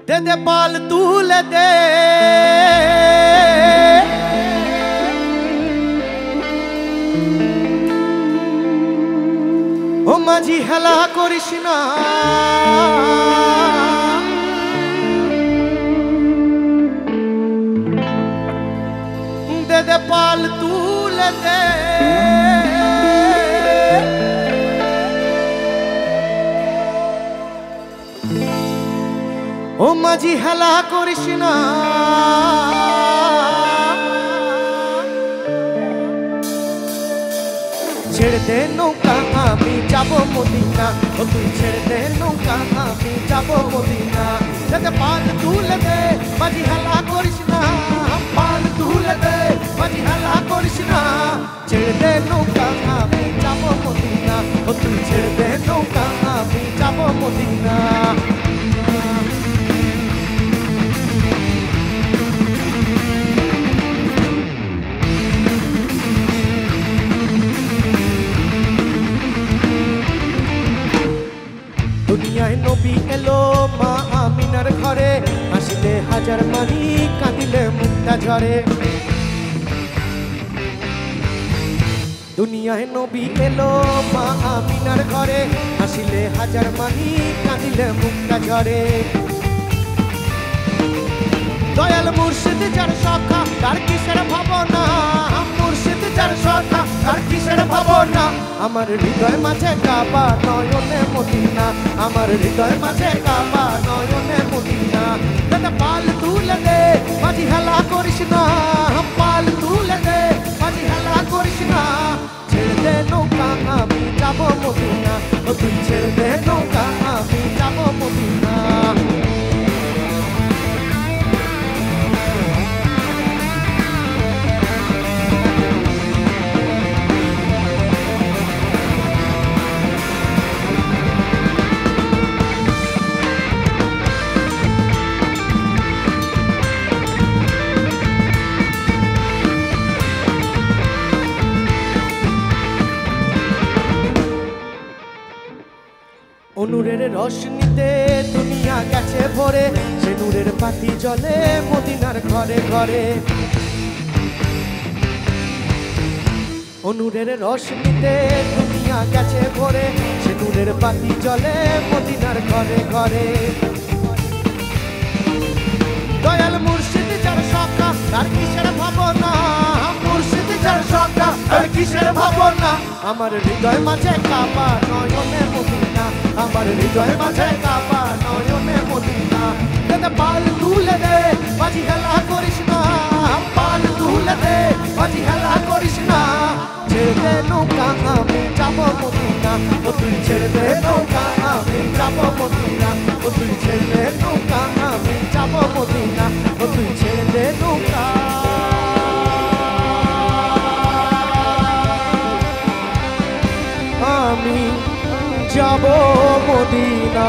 दे दे पाल तुले दे ओ माझी हेला करिस ना दे दे पाल तुले दे ओ माझी हेला करिस ना छेड़ दे नौका आमी जाबो मदिना ओ तुई छेड़ दे नौका आमी जाबो मदिना दे पाल तुले दे माझी हेला करिस ना पाल तुले दे माझी हेला करिस ना छेड़ दे नौका आमी जाबो मदिना ओ तुई छेड़ दे नौका आमी जाबो मदिना दुनियाय नबी एलो मा आमिनार घरे हासिले हाजार मानी कांदिले मुक्ता झरे दुनियाय नबी एलो मा आमिनार घरे हासिले हाजार मानी कांदिले मुक्ता झरे दयाल मुर्शिद जार सखा तार किसेर भावना मुर्शिद जार सखा तार किसेर भावना আমার হৃদয় মাঝে কাবা নয়নে মদিনা আমার হৃদয় মাঝে কাবা নয়নে মদিনা দাদা পাল তুলে দে মাঝি হেলা করিস না পাল তুলে দে মাঝি হেলা করিস না ছেড়ে দে নৌকা আমি যাব মদিনা ও তুই ছেড়ে দে নৌকা আমি যাব মদিনা নূরের রোশনীতে দুনিয়া গেছে ভরে সে নূরের বাতি জ্বলে মদিনার ঘরে ঘরে নূরের রোশনীতে দুনিয়া গেছে ভরে সে নূরের বাতি জ্বলে মদিনার ঘরে ঘরে দয়াল মুর্শিদ যার সখা তার কিসের ভাবনা মুর্শিদ যার সখা তার কিসের ভাবনা আমার হৃদয় মাঝে কাবা নয়নে মদিনা আমার হৃদয় মাঝে কাবা নয়নে মদিনা দে পাল তুলে দে মাঝি হেলা করিস না পাল তুলে দে মাঝি হেলা করিস না ছেড়ে দে নৌকা আমি যাব মদিনা ও তুই ছেড়ে দে নৌকা আমি যাব মদিনা ও তুই ছেড়ে দে নৌকা আমি যাব মদিনা ও তুই ছেড়ে দে নৌকা আমি যাব মদিনা।